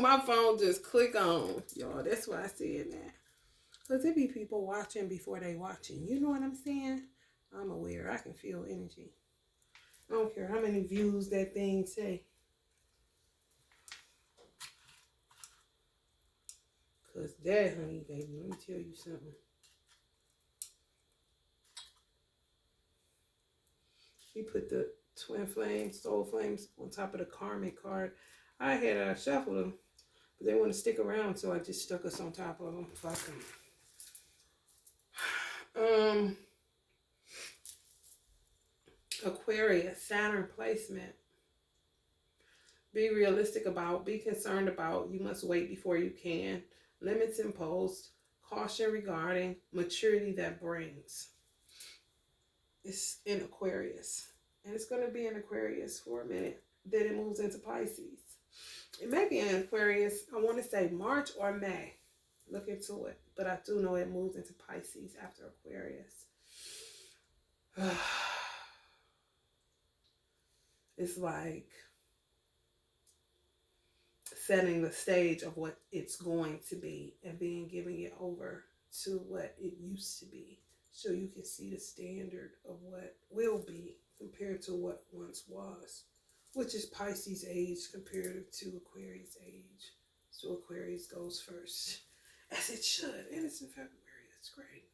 My phone just click on. Y'all, that's why I said that. Because there be people watching before they watching. You know what I'm saying? I'm aware. I can feel energy. I don't care how many views that thing say. Because that, honey, baby, let me tell you something. He put the twin flames, soul flames on top of the karmic card. I had shuffled them, but they want to stick around, so I just stuck us on top of them. Fuck them. Aquarius, Saturn placement. Be realistic about, be concerned about. You must wait before you can. Limits imposed. Caution regarding maturity that brings. It's in Aquarius. And it's going to be in Aquarius for a minute. Then it moves into Pisces. It may be in Aquarius, I want to say March or May. Look into it. But I do know it moves into Pisces after Aquarius. It's like setting the stage of what it's going to be and then giving it over to what it used to be. So you can see the standard of what will be compared to what once was, which is Pisces age compared to Aquarius age. So Aquarius goes first, as it should, and it's in February. That's great.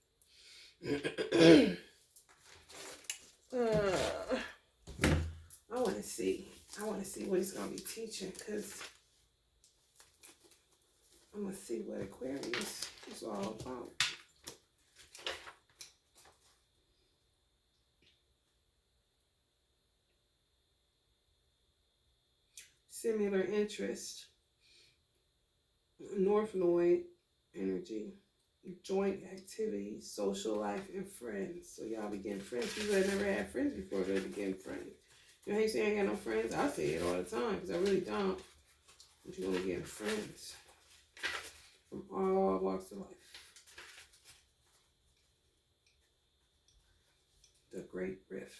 I want to see what he's going to be teaching, because I'm going to see what Aquarius is all about. Similar interest, North Node energy, joint activities, social life, and friends. So y'all be getting friends. People that never had friends before, they be getting friends. You know how you say I ain't got no friends? I say it all the time because I really don't. But you're going to get friends from all walks of life. The Great Rift.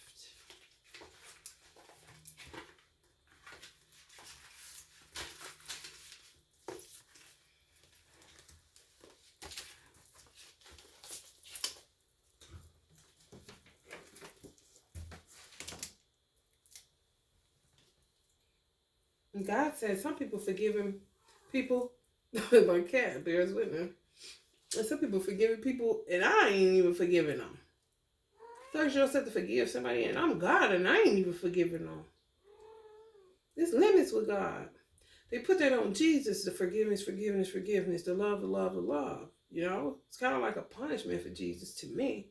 God says some people forgiving people. My cat bears witness. And some people forgiving people, and I ain't even forgiving them. Search yourself to forgive somebody, and I'm God, and I ain't even forgiving them. There's limits with God. They put that on Jesus, the forgiveness, the love, the love, the love. You know, it's kind of like a punishment for Jesus to me.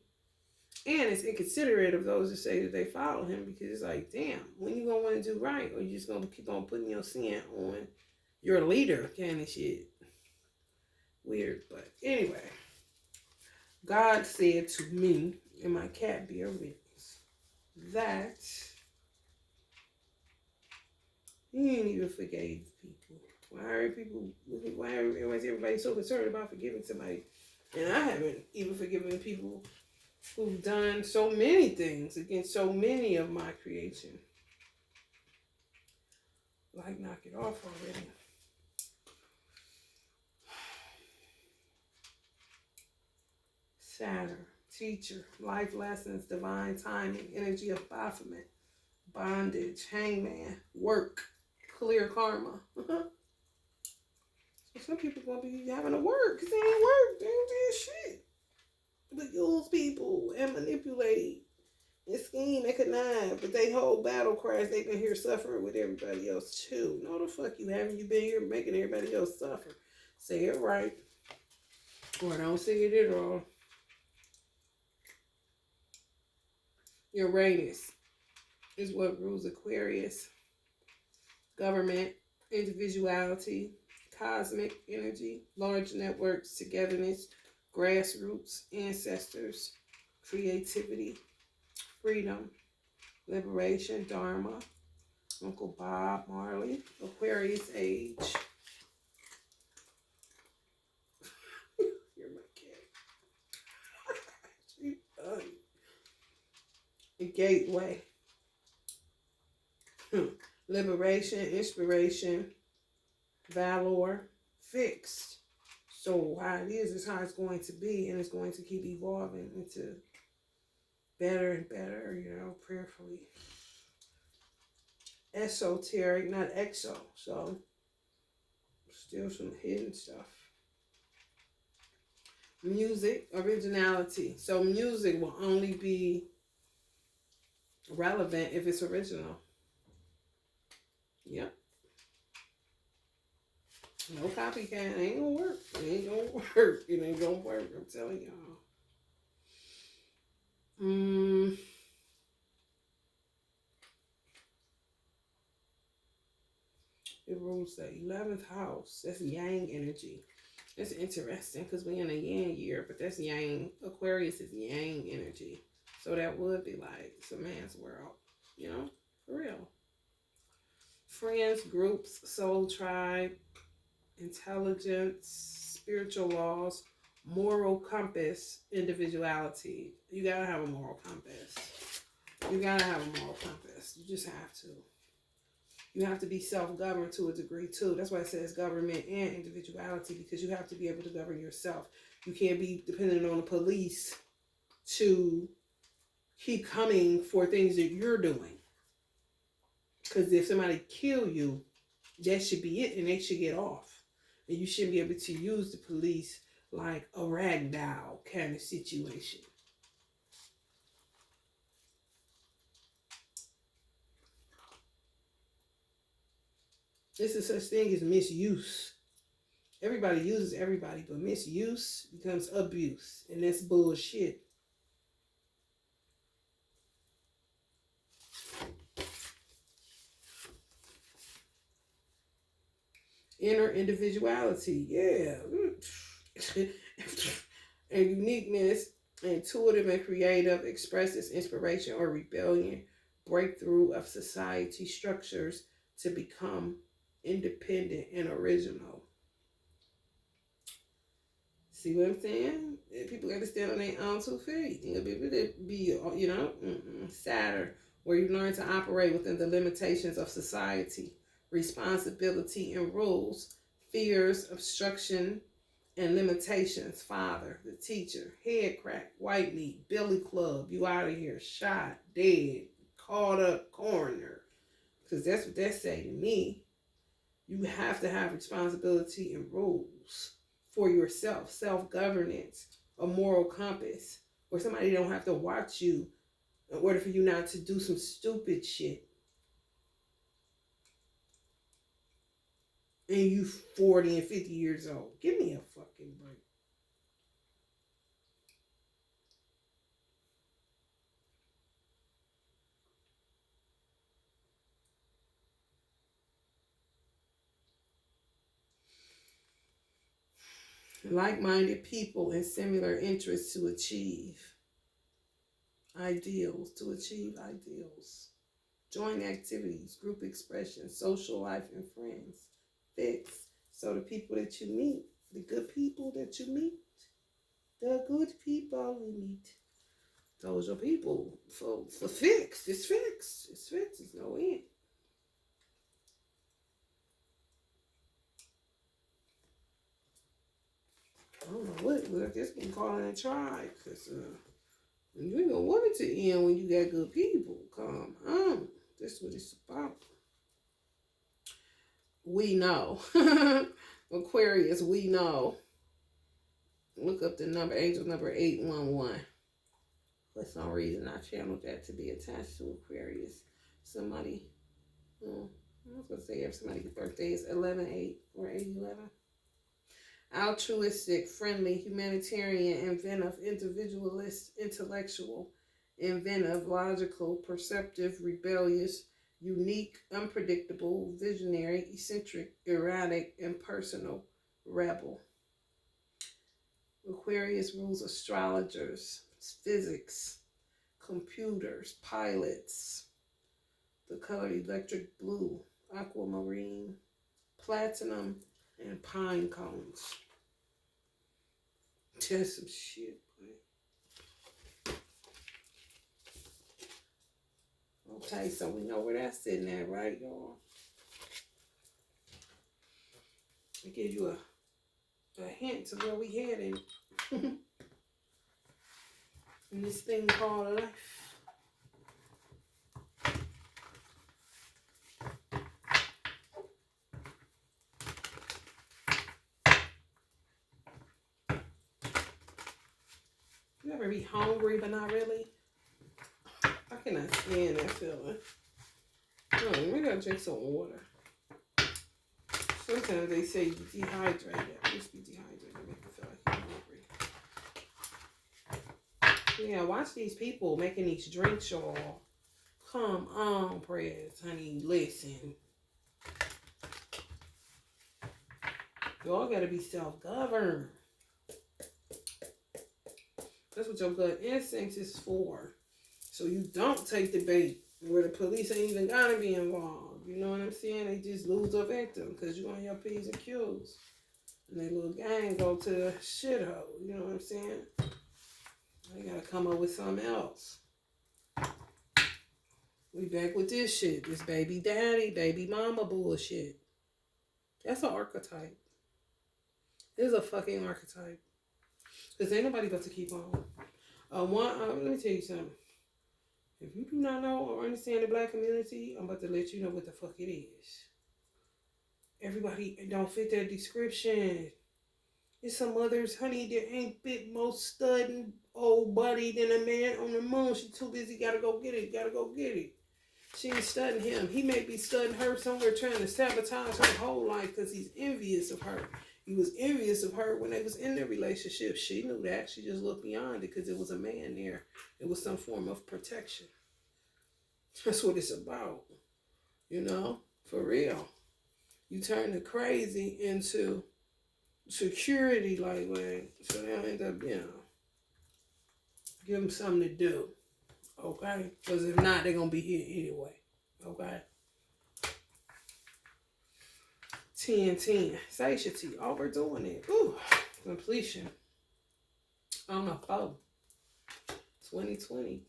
And it's inconsiderate of those that say that they follow him, because it's like, damn, when you gonna want to do right, or you just gonna keep on putting your sin on your leader kind of shit. Weird, but anyway, God said to me, and my cat bear witness, that he ain't even forgave people. Why everybody so concerned about forgiving somebody? And I haven't even forgiven people who've done so many things against so many of my creation. Like, knock it off already. Saturn, teacher, life lessons, divine timing, energy of Baphomet, bondage, hangman, work, clear karma. So some people gonna be having to work because they ain't work. They ain't do shit. But use people and manipulate and scheme and connive. But they whole battle cries, they've been here suffering with everybody else too. No, the fuck you haven't. You been here making everybody else suffer. Say it right. Or don't say it at all. Uranus is what rules Aquarius. Government, individuality, cosmic energy, large networks, togetherness, grassroots, ancestors, creativity, freedom, liberation, Dharma, Uncle Bob Marley, Aquarius age. You're my cat. She's funny. A gateway. Liberation, inspiration, valor, fixed. So how it is how it's going to be, and it's going to keep evolving into better and better, prayerfully. Esoteric, not exo. So still some hidden stuff. Music, originality. So music will only be relevant if it's original. Yep. No copycat. It ain't gonna work. It ain't gonna work. It ain't gonna work. I'm telling y'all. It rules the 11th house. That's yang energy. That's interesting because we're in a yang year, but that's yang. Aquarius is yang energy. So that would be like some man's world. For real. Friends, groups, soul tribe, intelligence, spiritual laws, moral compass, individuality. You gotta have a moral compass. You gotta have a moral compass. You just have to. You have to be self-governed to a degree too. That's why it says government and individuality, because you have to be able to govern yourself. You can't be dependent on the police to keep coming for things that you're doing. Because if somebody kill you, that should be it, and they should get off. And you shouldn't be able to use the police like a rag doll kind of situation. This is such thing as misuse. Everybody uses everybody, but misuse becomes abuse, and that's bullshit. Inner individuality, yeah. And uniqueness, intuitive and creative, expresses inspiration or rebellion, breakthrough of society structures to become independent and original. See what I'm saying? People got to stand on their own 2 feet. Saturn, where you learn to operate within the limitations of society, responsibility and rules, fears, obstruction, and limitations. Father, the teacher, head crack, white meat, billy club, you out of here, shot, dead, called up, coroner. Because that's what they say to me. You have to have responsibility and rules for yourself, self-governance, a moral compass, where somebody don't have to watch you in order for you not to do some stupid shit. And you 40 and 50 years old. Give me a fucking break. Like-minded people and similar interests to achieve ideals. Joint activities, group expression, social life, and friends. Fix. So the people that you meet, the good people that you meet, those are people for fixed. It's fixed. It's no end. I don't know what this can call in and try, because you ain't gonna want it to end when you got good people. Come on. That's what it's about. We know. Aquarius, we know. Look up the number, angel number 811. For some reason, I channeled that to be attached to Aquarius. Somebody, I was going to say if somebody's birthday is 11/8 or 8/11. Altruistic, friendly, humanitarian, inventive, individualist, intellectual, inventive, logical, perceptive, rebellious, unique, unpredictable, visionary, eccentric, erratic, impersonal, rebel. Aquarius rules astrologers, physics, computers, pilots. The color electric blue, aquamarine, platinum, and pine cones. Just some shit, boy. Okay, so we know where that's sitting at, right, y'all? It gives you a hint to where we heading in this thing called life. You ever be hungry but not really? I cannot stand that feeling. We gotta drink some water. Sometimes they say you dehydrated. I used to be dehydrated. Make me feel like you're hungry. Yeah, watch these people making these drinks, y'all. Come on, press, honey. Listen. Y'all gotta be self-governed. That's what your gut instinct is for. So you don't take the bait where the police ain't even gotta be involved. You know what I'm saying? They just lose a victim because you're on your P's and Q's. And their little gang go to the shithole. You know what I'm saying? They gotta come up with something else. We back with this shit. This baby daddy, baby mama bullshit. That's an archetype. It's a fucking archetype. Because ain't nobody about to keep on. Let me tell you something. If you do not know or understand the black community, I'm about to let you know what the fuck it is. Everybody don't fit that description. There's some mothers, honey, that ain't bit more studding old buddy than a man on the moon. She too busy, gotta go get it. She ain't studying him. He may be studying her somewhere trying to sabotage her whole life because he's envious of her. He was envious of her when they was in their relationship. She knew that. She just looked beyond it because it was a man there. It was some form of protection. That's what it's about. You know? For real. You turn the crazy into security, like, man. So they'll end up, give them something to do. Okay? Because if not, they're going to be here anyway. Okay? 10-10. Satiety. Oh, we're doing it. Ooh. Completion. On a 4. 2020.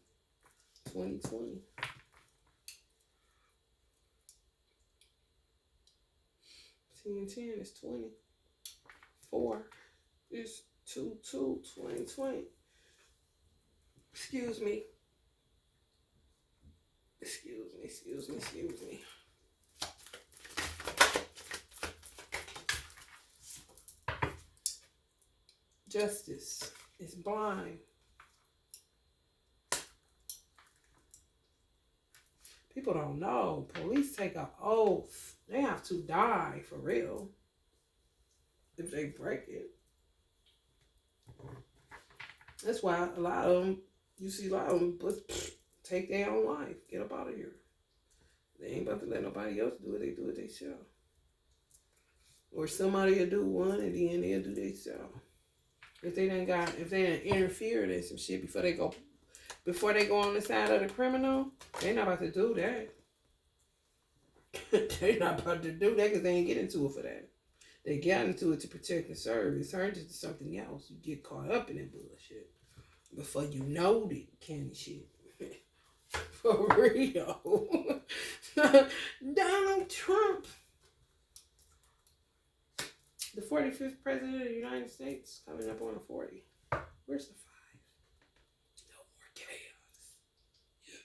2020. 10-10 is 20. 4 is 2-2. 2020. Excuse me. Justice is blind. People don't know. Police take an oath. They have to die for real if they break it. That's why a lot of them, you see a lot of them, take their own life. Get up out of here. They ain't about to let nobody else do it. They do it themselves. Or somebody will do one and then they'll do themselves. If they done interfered in some shit before they go on the side of the criminal, they not about to do that. They not about to do that because they ain't get into it for that. They got into it to protect and serve. It turned into something else. You get caught up in that bullshit before you know the candy shit. For real. Donald Trump, the 45th president of the United States, coming up on a 40. Where's the 5? No more chaos. Yes.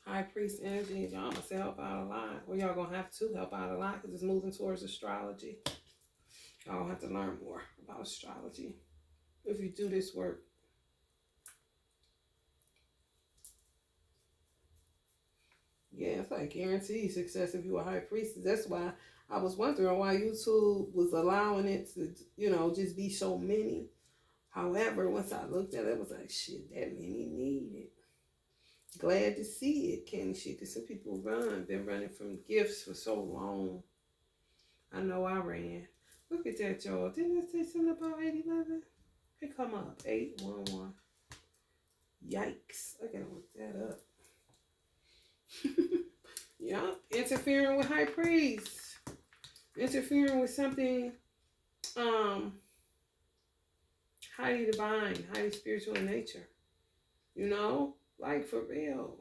High priest energy, y'all must help out a lot. Well, y'all gonna have to help out a lot because it's moving towards astrology. Y'all have to learn more about astrology if you do this work. Yeah, it's like guaranteed success if you're a high priestess. That's why I was wondering why YouTube was allowing it to, just be so many. However, once I looked at it, it was like, shit, that many need it. Glad to see it, Kenny shit, because some people been running from gifts for so long. I know I ran. Look at that, y'all. Didn't I say something about 811? It come up, 811. Yikes. I gotta look that up. Yeah, interfering with high priests, interfering with something highly divine, highly spiritual in nature. You know, like for real.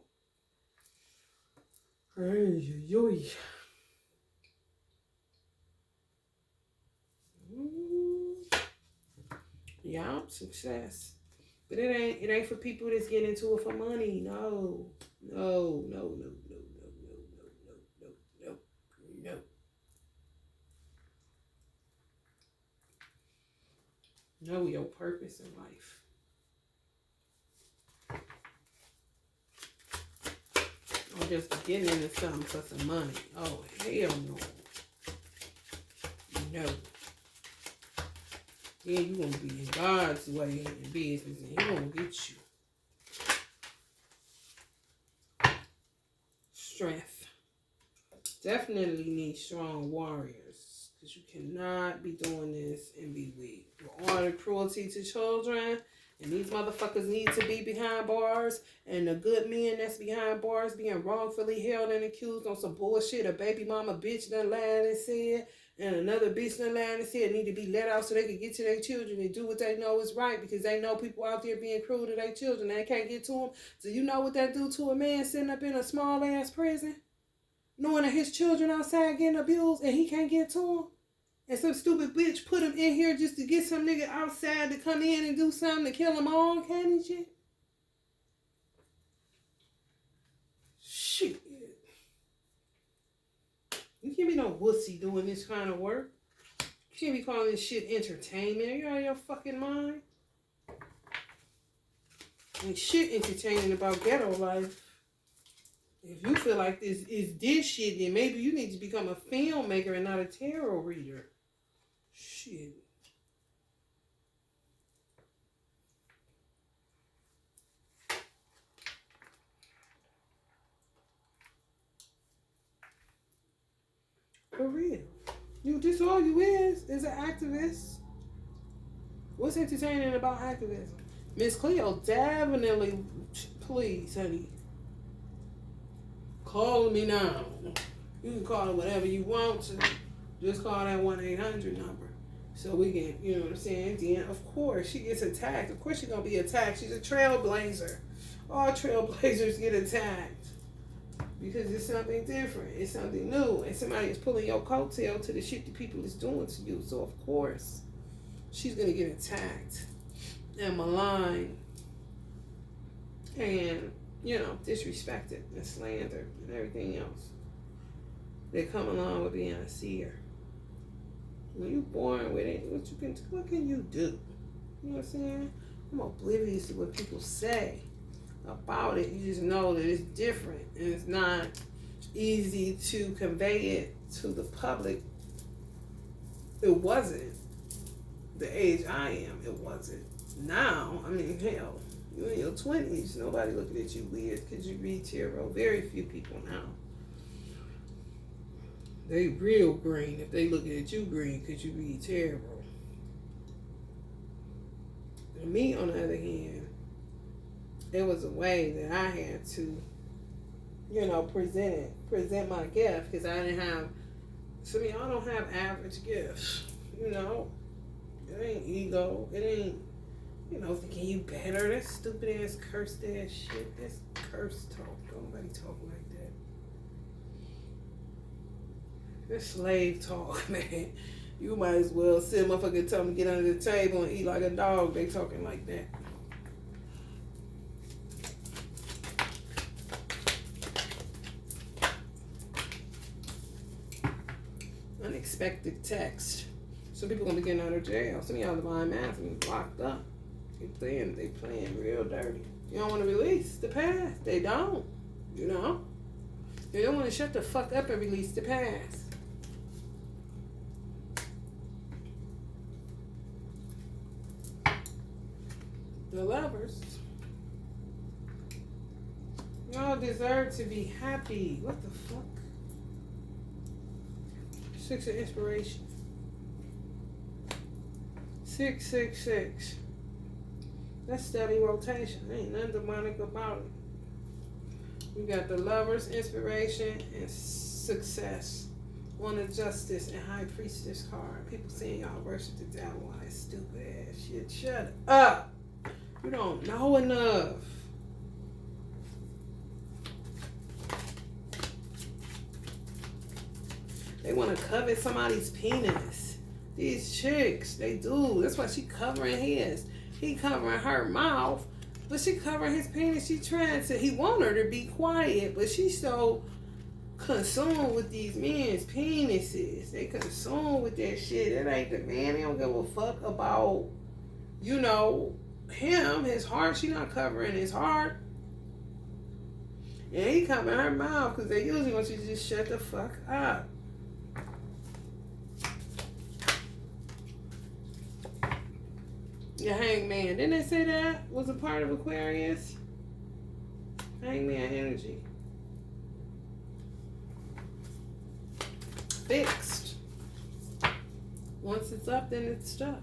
Yeah, success. But it ain't for people that's getting into it for money. No. No, no, no, no, no, no, no, no, no, no, no. Know your purpose in life. Or just getting into something for some money. Oh, hell no. No. Yeah, you gonna be in God's way in business and He gonna get you. Strength. Definitely need strong warriors. Because you cannot be doing this and be weak. With all the cruelty to children. And these motherfuckers need to be behind bars. And the good men that's behind bars being wrongfully held and accused on some bullshit. A baby mama bitch done lied and said. And another bitch done lied and said need to be let out so they can get to their children and do what they know is right. Because they know people out there being cruel to their children. And they can't get to them. So you know what that do to a man sitting up in a small ass prison? Knowing that his children outside getting abused and he can't get to them? And some stupid bitch put him in here just to get some nigga outside to come in and do something to kill them all, can't he, shit? Shit. You can't be no wussy doing this kind of work. You can't be calling this shit entertainment. Are you out of your fucking mind? Ain't shit entertaining about ghetto life. If you feel like this is this shit, then maybe you need to become a filmmaker and not a tarot reader. Shit. For real. This all you is an activist. What's entertaining about activism? Miss Cleo, definitely, please, honey. Call me now. You can call it whatever you want to. Just call that 1-800 number. So we can, you know what I'm saying? Then, of course, she gets attacked. Of course she's going to be attacked. She's a trailblazer. All trailblazers get attacked. Because it's something different. It's something new. And somebody is pulling your coattail to the shit that people is doing to you. So, of course, she's going to get attacked and maligned and, you know, disrespected and slandered and everything else that come along with being a seer. When you're born with it, what can you do? You know what I'm saying? I'm oblivious to what people say about it. You just know that it's different and it's not easy to convey it to the public. It wasn't the age I am. It wasn't. Now, I mean, hell, you're in your 20s. Nobody looking at you weird because you read tarot. Very few people now. They real green if they looking at you green because you read tarot. And me, on the other hand, it was a way that I had to, you know, present my gift because I didn't have, some of y'all don't have average gifts, you know. It ain't ego. It ain't, you know, thinking you better. That's stupid ass, cursed ass shit. That's cursed talk. Don't nobody talk like that. That's slave talk, man. You might as well sit motherfucker tell them to get under the table and eat like a dog. They talking like that. Unexpected text. Some people gonna be getting out of jail. Some of y'all divine masculine locked up. They playing real dirty. You don't want to release the past. They don't. You know? They don't want to shut the fuck up and release the past. The lovers. Y'all deserve to be happy. What the fuck? 6 of inspiration. 666. That's steady rotation. Ain't nothing demonic about it. We got the Lovers, inspiration, and success. One of justice and high priestess card. People saying y'all worship the devil. Why that stupid ass shit? Shut up. You don't know enough. They want to covet somebody's penis. These chicks, they do. That's why she covering his. He covering her mouth, but she covering his penis. She trying to, he want her to be quiet, but she's so consumed with these men's penises. They consumed with that shit. It ain't the man. They don't give a fuck about, you know, him, his heart. She not covering his heart. And he covering her mouth because they usually want you to just shut the fuck up. The Hangman. Didn't they say that was a part of Aquarius? Hangman energy. Fixed. Once it's up, then it's stuck.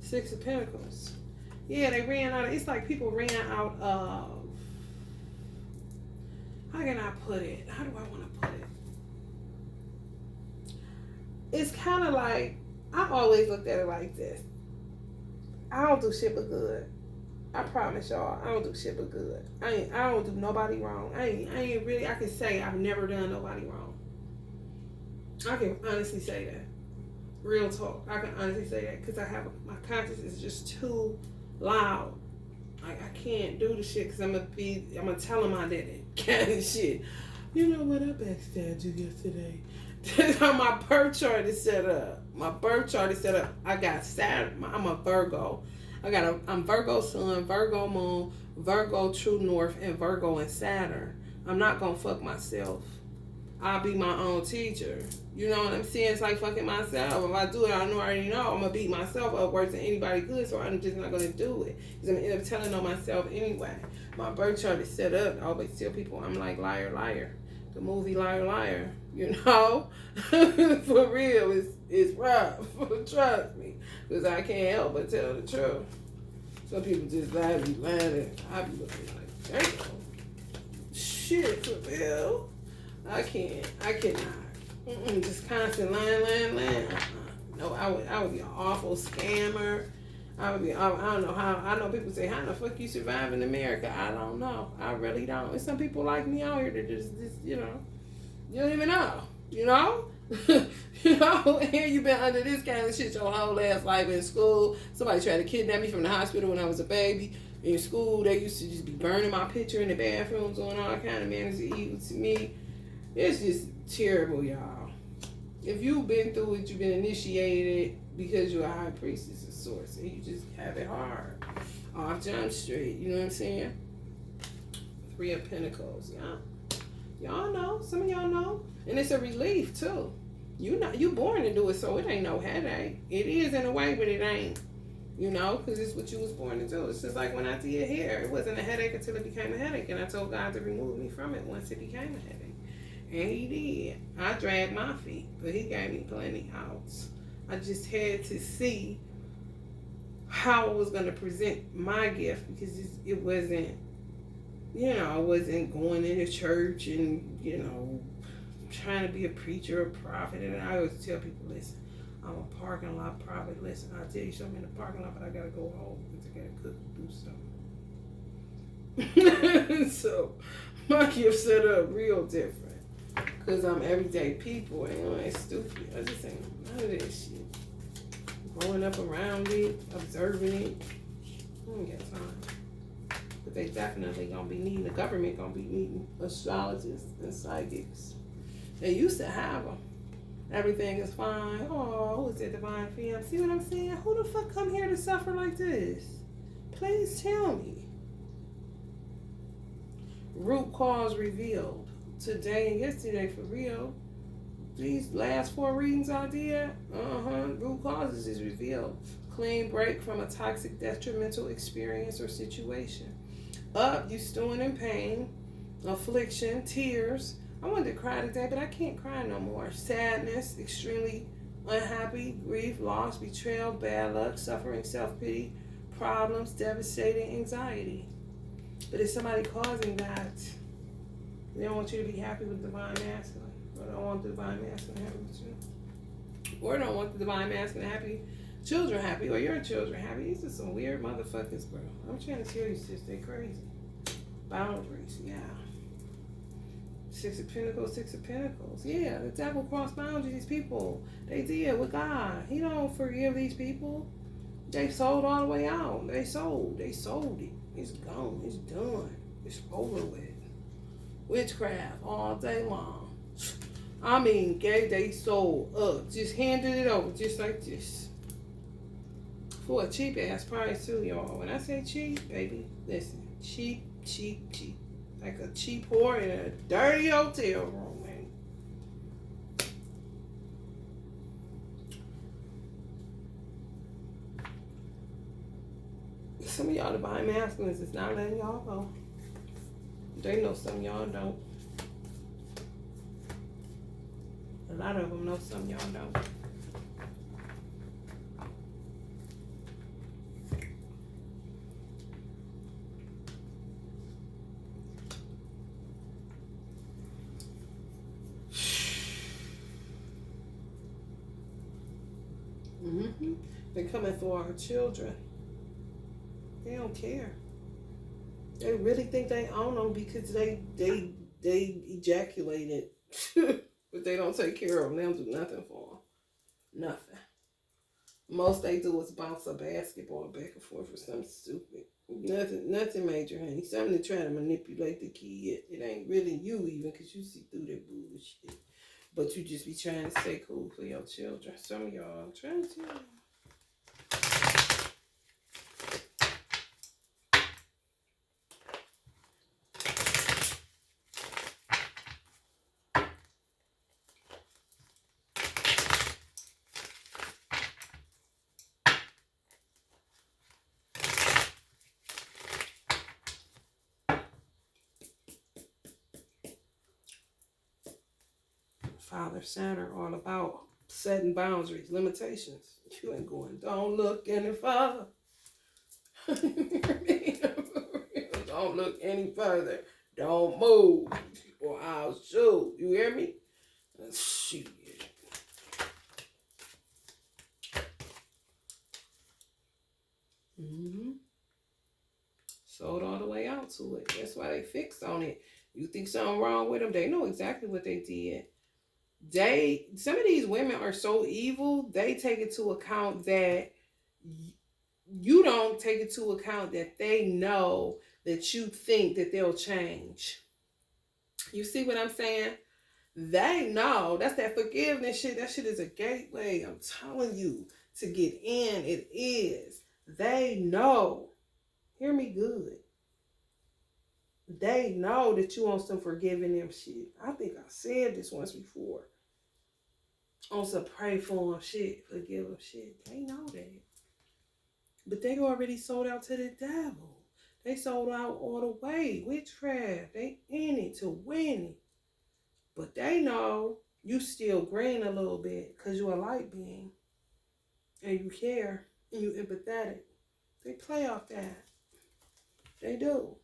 Six of Pentacles. Yeah, they ran out of, it's like people ran out of, how can I put it? How do I want to put it? It's kind of like, I always looked at it like this. I don't do shit but good. I promise y'all, I don't do shit but good. I don't do nobody wrong. I ain't really, I can say I've never done nobody wrong. I can honestly say that. Real talk. I can honestly say that because my conscience is just too loud. I can't do the shit because I'm gonna tell them I did it. Kind of shit. You know what? I backstabbed you yesterday. That's how my birth chart is set up. My birth chart is set up. I got Saturn. I'm a Virgo. I'm Virgo Sun, Virgo Moon, Virgo True North, and Virgo and Saturn. I'm not gonna fuck myself. I'll be my own teacher. You know what I'm saying? It's like fucking myself. If I do it, I already know I'm gonna beat myself up worse than anybody good, so I'm just not gonna do it. Because I'm gonna end up telling on myself anyway. My birth chart is set up. I always tell people I'm like liar, liar. The movie Liar, Liar. You know? For real, it's rough. Trust me. Because I can't help but tell the truth. Some people just lie, be lying. I be looking like, damn. Shit, for real. I cannot. Just constant lying. No, I would be an awful scammer. I don't know how. I know people say, how the fuck you survive in America? I don't know. I really don't. And some people like me out here that just you know, you don't even know. You know? You know, here you been under this kind of shit your whole ass life in school. Somebody tried to kidnap me from the hospital when I was a baby. In school, they used to just be burning my picture in the bathrooms, doing all kind of manners of evil to me. It's just terrible, y'all. If you've been through it, you've been initiated because you're a high priestess of sorts, and you just have it hard. Off Jump Street, you know what I'm saying? Three of Pentacles, y'all know. Some of y'all know. And it's a relief, too. You born to do it, so it ain't no headache. It is in a way, but it ain't. You know, because it's what you was born to do. It's just like when I did hair. It wasn't a headache until it became a headache, and I told God to remove me from it once it became a headache. And he did. I dragged my feet, but he gave me plenty outs. I just had to see how I was going to present my gift because it wasn't, you know, I wasn't going into church and, you know, trying to be a preacher or a prophet. And I always tell people, listen, I'm a parking lot prophet. Listen, I'll tell you something in the parking lot, but I got to go home because I got to cook and do something. So my gift set up real different. Because I'm everyday people, and you know, it's stupid. I just ain't none of that shit. Growing up around it, observing it, I don't got time. But they definitely gonna be needing, the government gonna be needing astrologists and psychics. They used to have them. Everything is fine. Oh, who is that divine femme? See what I'm saying? Who the fuck come here to suffer like this? Please tell me. Root cause revealed. Today and yesterday, for real. These last 4 readings I did, root causes is revealed. Clean break from a toxic, detrimental experience or situation. Up, you stewing in pain, affliction, tears. I wanted to cry today, but I can't cry no more. Sadness, extremely unhappy, grief, loss, betrayal, bad luck, suffering, self-pity, problems, devastating anxiety. But it's somebody causing that. They don't want you to be happy with the divine masculine. Or don't want the divine masculine happy with you. Or don't want the divine masculine happy, children happy, or your children happy. These are some weird motherfuckers, bro. I'm trying to tell you, sis, they crazy. Boundaries, yeah. Six of Pentacles, Six of Pentacles. Yeah, the devil crossed boundaries. These people, they did with God. He don't forgive these people. They sold all the way out. They sold it. It's gone. It's done. It's over with. Witchcraft all day long. I mean, gave they soul up. Just handed it over just like this. For a cheap ass price too, y'all. When I say cheap, baby, listen. Cheap. Like a cheap whore in a dirty hotel room, man. Some of y'all divine masculines is not letting y'all go. They know some of y'all don't. A lot of them know some of y'all don't. They're coming for our children. They don't care. They really think they own them because they ejaculated. But they don't take care of them. They don't do nothing for them. Nothing. Most they do is bounce a basketball back and forth for something stupid. Nothing major, honey. Something to try to manipulate the kid. It ain't really you even because you see through that bullshit. But you just be trying to stay cool for your children. Some of y'all, I'm trying to tell you. Father Saturn, all about setting boundaries, limitations. You ain't going, don't look any further. Don't look any further. Don't move, or I'll shoot. You hear me? Shit. Sold all the way out to it. That's why they fixed on it. You think something wrong with them? They know exactly what they did. Some of these women are so evil, they take into account that you don't take into account that they know that you think that they'll change. You see what I'm saying? They know. That's that forgiveness shit. That shit is a gateway. I'm telling you, to get in, it is. They know. Hear me good. They know that you want some forgiving them shit. I think I said this once before. On some pray for them shit, forgive them shit. They know that. But they already sold out to the devil. They sold out all the way. Witchcraft. They in it to win it. But they know you still green a little bit because you're a light being. And you care. And you empathetic. They play off that. They do.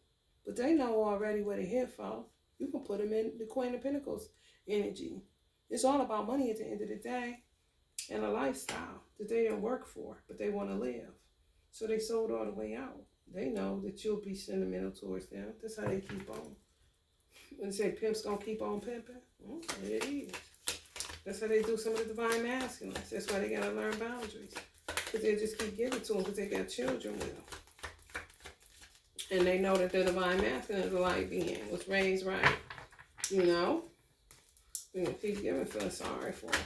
But they know already what they're here for. You can put them in the Queen of Pentacles energy. It's all about money at the end of the day. And a lifestyle that they didn't work for. But they want to live. So they sold all the way out. They know that you'll be sentimental towards them. That's how they keep on. When they say pimp's gonna keep on pimping, it is. That's how they do some of the divine masculines. That's why they gotta learn boundaries. Because they just keep giving to them because they got children with them. And they know that the divine masculine is a light being, was raised right. You know? They're gonna keep giving, feeling sorry for them.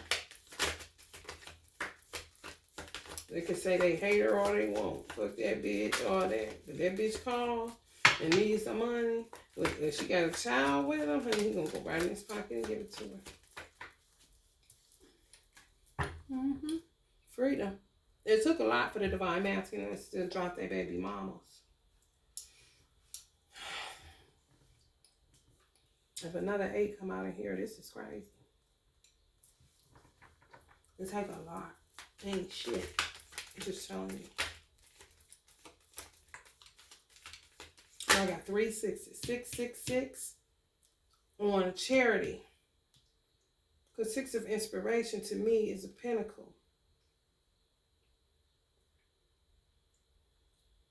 They can say they hate her all they want. Fuck that bitch, all that. If that bitch call and needs some money, if she got a child with him, and he's gonna go right in his pocket and give it to her. Freedom. It took a lot for the divine masculine to still drop their baby mamas. If another 8 come out of here, this is crazy. It take a lot. Ain't shit. I'm just telling you. I got 3 6s. 6 6 6. on charity. Because Six of Inspiration to me is a pinnacle.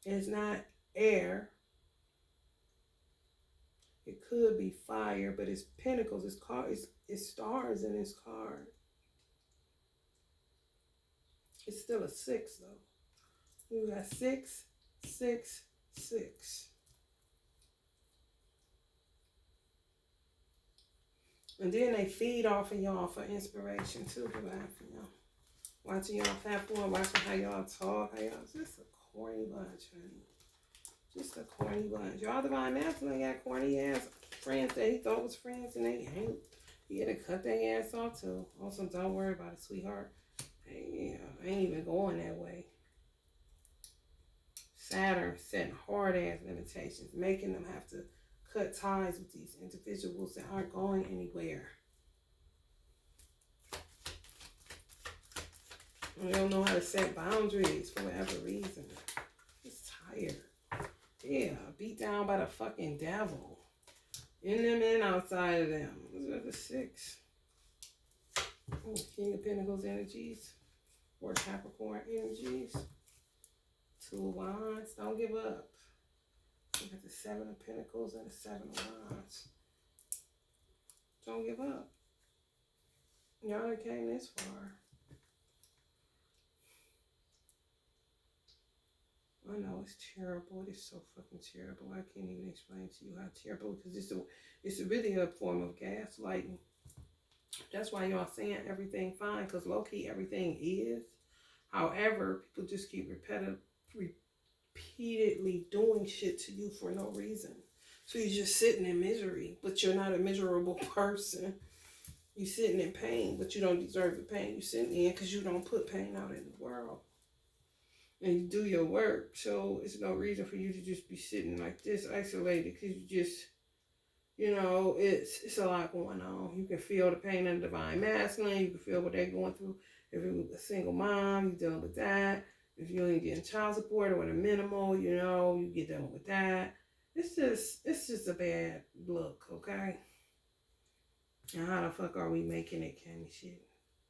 It's not air. It could be fire, but it's pentacles. It's stars in this card. It's still a 6 though. You got 6, 6, 6. And then they feed off of y'all for inspiration too, divine for y'all. Watching y'all platform, watching how y'all talk, how y'all just a corny bunch, honey. Just a corny bunch. Y'all divine masculine got corny ass friends that he thought was friends and they ain't. He had to cut their ass off too. Also, don't worry about it, sweetheart. Hey, yeah, I ain't even going that way. Saturn setting hard ass limitations, making them have to cut ties with these individuals that aren't going anywhere. They don't know how to set boundaries for whatever reason. Just tired. Yeah, beat down by the fucking devil. In them and outside of them. What's the 6? Oh, King of Pentacles energies. Or Capricorn energies. 2 of Wands. Don't give up. You got the 7 of Pentacles and the 7 of Wands. Don't give up. Y'all done came this far. I know it's terrible. It is so fucking terrible. I can't even explain to you how terrible, because it's really a form of gaslighting. That's why y'all saying everything fine, because low-key everything is. However, people just keep repeatedly doing shit to you for no reason. So you're just sitting in misery, but you're not a miserable person. You're sitting in pain, but you don't deserve the pain you're sitting in because you don't put pain out in the world. And you do your work, so it's no reason for you to just be sitting like this, isolated, because you just, you know, it's a lot going on. You can feel the pain of the divine masculine. You can feel what they're going through. If you're a single mom, you're dealing with that. If you ain't getting child support or with a minimal, you know, you get dealing with that. It's just a bad look, okay? And how the fuck are we making it kind of shit?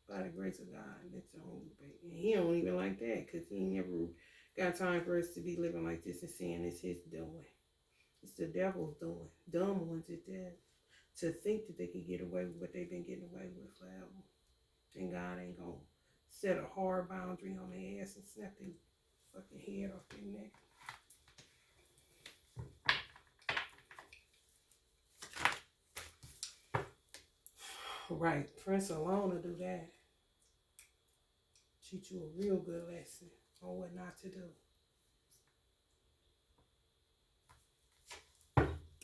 By the grace of God, that's the only way. And he don't even like that, because he never got time for us to be living like this and saying it's his doing. It's the devil's doing. Dumb ones at that. To think that they can get away with what they've been getting away with forever. And God ain't gonna set a hard boundary on their ass and snap their fucking head off their neck. Right, Prince alone will do that. Teach you a real good lesson on what not to do.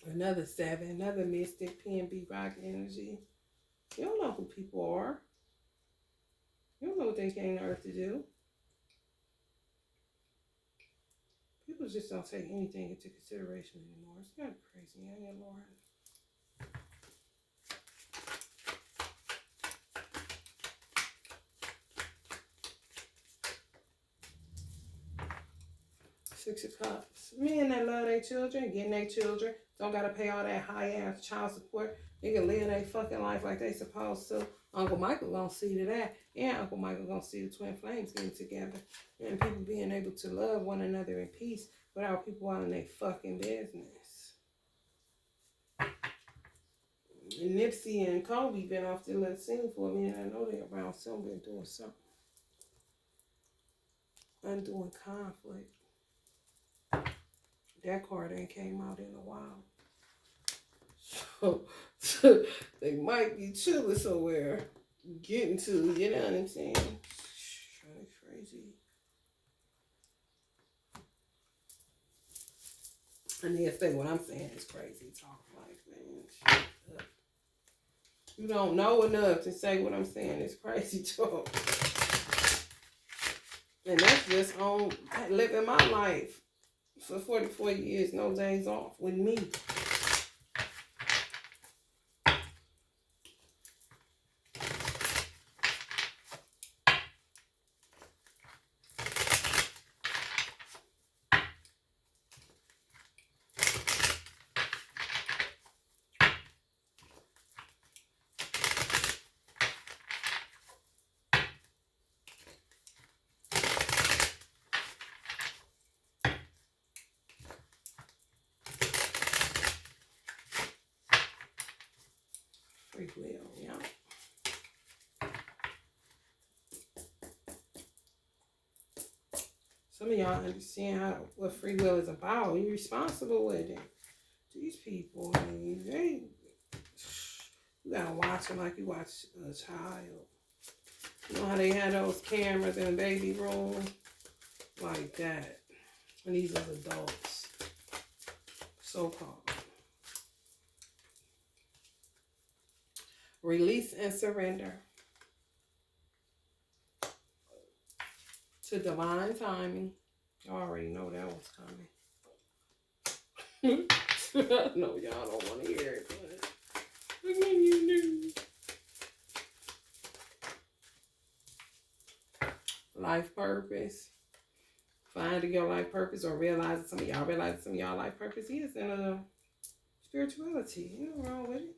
Another 7, another mystic, PNB rock energy. You don't know who people are. You don't know what they came to earth to do. People just don't take anything into consideration anymore. It's kind of crazy, ain't it, Lauren? Six of Cups. Men that love their children, getting their children, don't gotta pay all that high ass child support. They can live their fucking life like they supposed to. Uncle Michael gonna see to that, and Uncle Michael gonna see the twin flames getting together, and people being able to love one another in peace without people out in their fucking business. And Nipsey and Kobe been off the little scene for a minute. I know they're around somewhere doing something. Undoing conflict. That card ain't came out in a while. So they might be chilling somewhere, getting to, you know what I'm saying? Kind of crazy. And they think what I'm saying is crazy talk. Like, man, shut up. You don't know enough to say what I'm saying is crazy talk. And that's just on living my life for 44 years, no days off with me. Some of y'all understand what free will is about. You're responsible with it. These people, I mean, you gotta watch them like you watch a child. You know how they had those cameras in the baby room? Like that. And these are adults. So-called. Release and surrender to divine timing. I already know that was coming. I know y'all don't want to hear it, but again, you do. Life purpose. Finding your life purpose, or realizing some of y'all life purpose is in spirituality. You know wrong with it.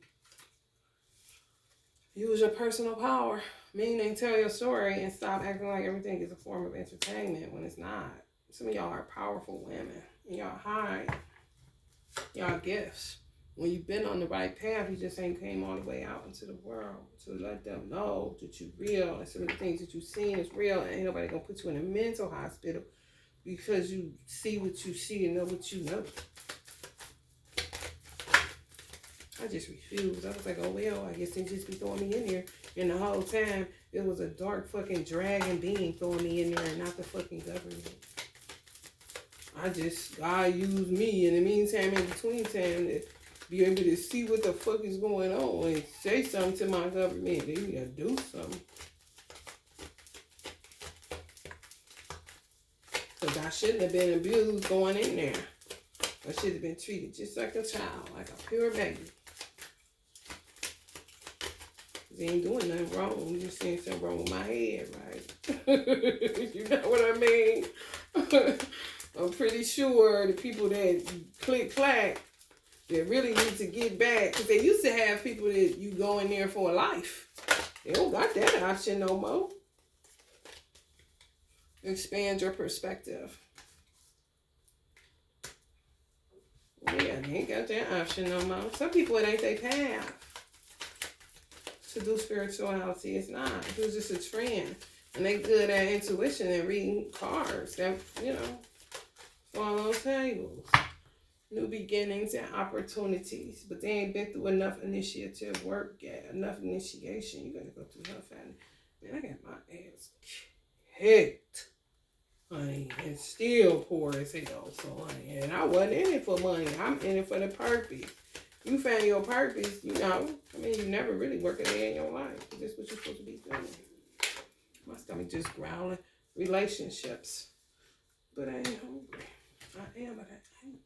Use your personal power, meaning tell your story and stop acting like everything is a form of entertainment when it's not. Some of y'all are powerful women, and y'all hide y'all gifts. When you've been on the right path, you just ain't came all the way out into the world to let them know that you're real, and some of the things that you've seen is real, and ain't nobody gonna put you in a mental hospital because you see what you see and know what you know. I just refused. I was like, oh, well, I guess they just be throwing me in there. And the whole time, it was a dark fucking dragon being throwing me in there and not the fucking government. God used me in the meantime, in between time, to be able to see what the fuck is going on and say something to my government. They need to do something. Because I shouldn't have been abused going in there. I should have been treated just like a child, like a pure baby. They ain't doing nothing wrong. I'm just saying something wrong with my head, right? You know what I mean? I'm pretty sure the people that click-clack, that really need to get back, because they used to have people that you go in there for life. They don't got that option no more. Expand your perspective. Yeah, they ain't got that option no more. Some people, it ain't their path to do spirituality. It's not. It's just a trend. And they good at intuition and reading cards. That, you know, fall on tables. New beginnings and opportunities. But they ain't been through enough initiative work yet. Enough initiation. You gotta go through her family. Man, I got my ass kicked, honey, and still poor as hell. So, honey, and I wasn't in it for money. I'm in it for the purpose. You found your purpose, you know. I mean, you never really work a day in your life. That's what you're supposed to be doing. My stomach just growling. Relationships. But I ain't hungry. I am, but I ain't.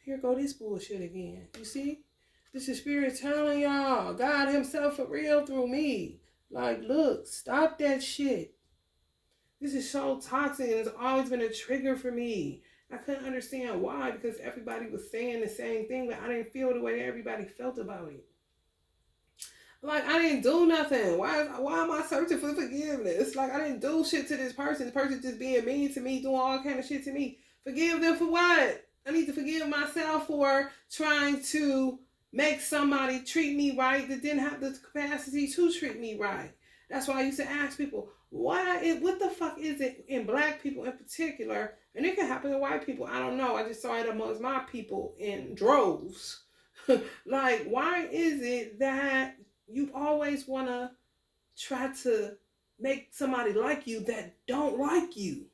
Here go this bullshit again. You see? This is Spirit telling y'all. God himself for real through me. Like, look, stop that shit. This is so toxic, and it's always been a trigger for me. I couldn't understand why, because everybody was saying the same thing, but I didn't feel the way that everybody felt about it. Like, I didn't do nothing. Why am I searching for forgiveness? Like, I didn't do shit to this person. This person just being mean to me, doing all kind of shit to me. Forgive them for what? I need to forgive myself for trying to make somebody treat me right that didn't have the capacity to treat me right. That's why I used to ask people, what the fuck is it in black people in particular? And it can happen to white people. I don't know. I just saw it amongst my people in droves. Like, why is it that you always want to try to make somebody like you that don't like you?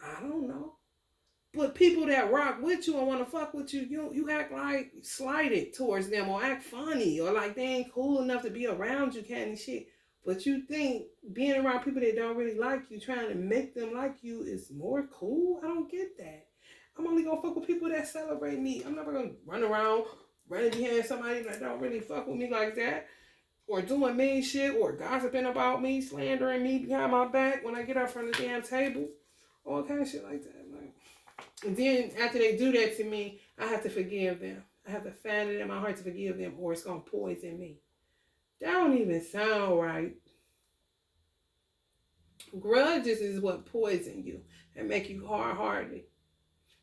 I don't know. But people that rock with you and want to fuck with you, you act like slighted towards them or act funny or like they ain't cool enough to be around you kind of shit. But you think being around people that don't really like you, trying to make them like you is more cool? I don't get that. I'm only going to fuck with people that celebrate me. I'm never going to run around running behind somebody that don't really fuck with me like that. Or doing mean shit or gossiping about me, slandering me behind my back when I get up from the damn table. All kind of shit like that. Like, and then after they do that to me, I have to forgive them. I have to find it in my heart to forgive them or it's going to poison me. That don't even sound right. Grudges is what poison you and make you hard-hearted.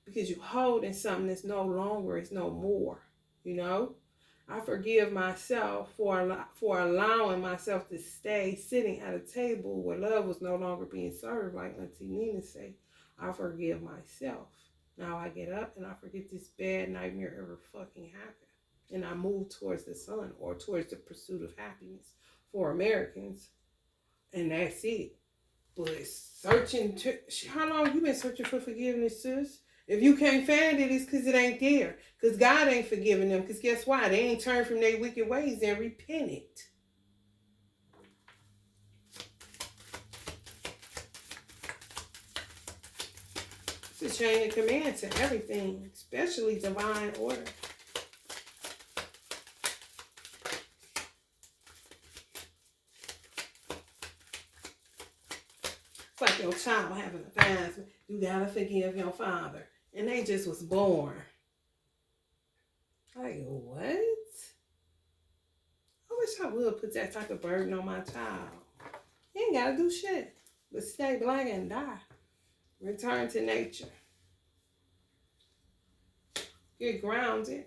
Because you holding something that's no longer, it's no more. You know? I forgive myself for allowing myself to stay sitting at a table where love was no longer being served, like Auntie Nina say. I forgive myself. Now I get up and I forget this bad nightmare ever fucking happened. And I move towards the sun or towards the pursuit of happiness for Americans. And that's it. But how long you been searching for forgiveness, sis? If you can't find it, it's because it ain't there. Because God ain't forgiving them. Because guess why? They ain't turned from their wicked ways and repented. It's a chain of command to everything, especially divine order. It's like your child having a fast. You gotta forgive your father. And they just was born. Like, what? I wish I would put that type of burden on my child. You ain't gotta do shit. But stay black and die. Return to nature. Get grounded.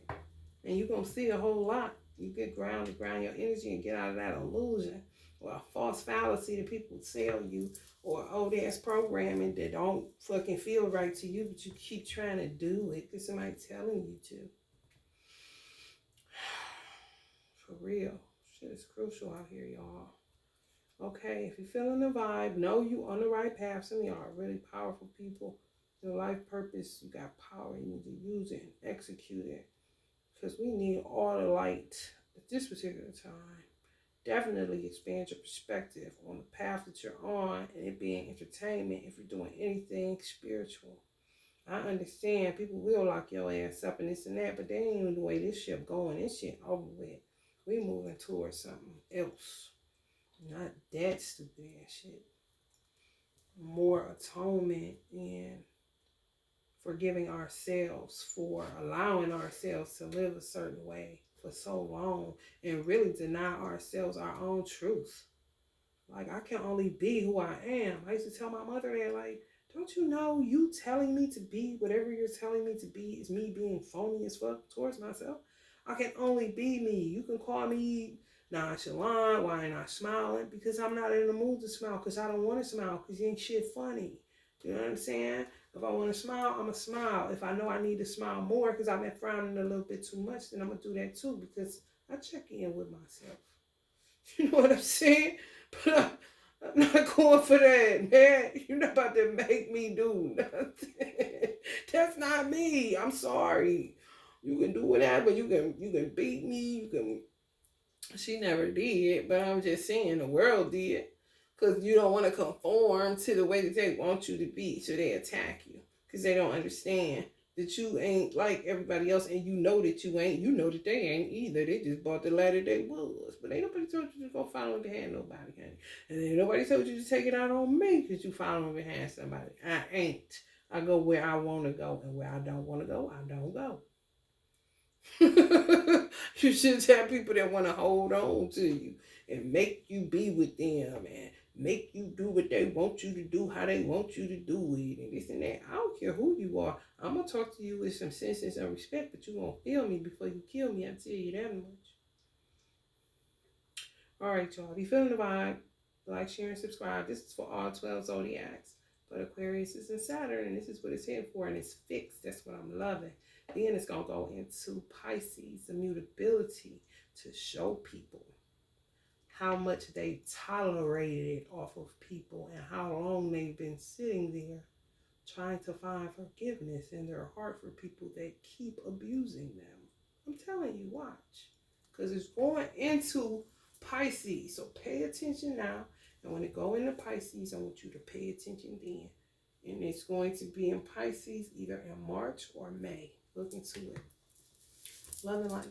And you're gonna see a whole lot. You get grounded, ground your energy and get out of that illusion or a false fallacy that people sell you or old ass programming that don't fucking feel right to you, but you keep trying to do it because somebody's telling you to. For real. Shit is crucial out here, y'all. Okay, if you're feeling the vibe, know you on the right path. Some of y'all are really powerful people. Your life purpose, you got power. You need to use it and execute it. Because we need all the light at this particular time. Definitely expand your perspective on the path that you're on and it being entertainment if you're doing anything spiritual. I understand people will lock your ass up and this and that, but they ain't even the way this shit going. This shit over with. We moving towards something else. Not that stupid ass shit. More atonement and forgiving ourselves for allowing ourselves to live a certain way for so long and really deny ourselves our own truth. Like, I can only be who I am. I used to tell my mother that, like, don't you know you telling me to be whatever you're telling me to be is me being phony as fuck towards myself? I can only be me. You can call me nonchalant. Why ain't I smiling? Because I'm not in the mood to smile because I don't want to smile because you ain't shit funny. You know what I'm saying? If I want to smile, I'm going to smile. If I know I need to smile more because I've been frowning a little bit too much, then I'm going to do that too because I check in with myself. You know what I'm saying? But I'm not going for that, man. You're not about to make me do nothing. That's not me. I'm sorry. You can do whatever. You can beat me. You can. She never did, but I'm just saying the world did. Because you don't want to conform to the way that they want you to be, so they attack you. Because they don't understand that you ain't like everybody else, and you know that you ain't. You know that they ain't either. They just bought the ladder they was. But ain't nobody told you to go follow behind nobody, honey. And ain't nobody told you to take it out on me because you following behind somebody. I ain't. I go where I want to go, and where I don't want to go, I don't go. You should have people that want to hold on to you and make you be with them and make you do what they want you to do, how they want you to do it, and this and that. I don't care who you are. I'm going to talk to you with some sense and some respect, but you're going to feel me before you kill me. I tell you that much. All right, y'all. If you're feeling the vibe, like, share, and subscribe. This is for all 12 zodiacs. But Aquarius is in Saturn, and this is what it's here for, and it's fixed. That's what I'm loving. Then it's going to go into Pisces, the mutability, to show people how much they tolerated off of people and how long they've been sitting there trying to find forgiveness in their heart for people that keep abusing them. I'm telling you, watch. Because it's going into Pisces. So pay attention now. And when it go into Pisces, I want you to pay attention then. And it's going to be in Pisces either in March or May. Look into it. Love and light.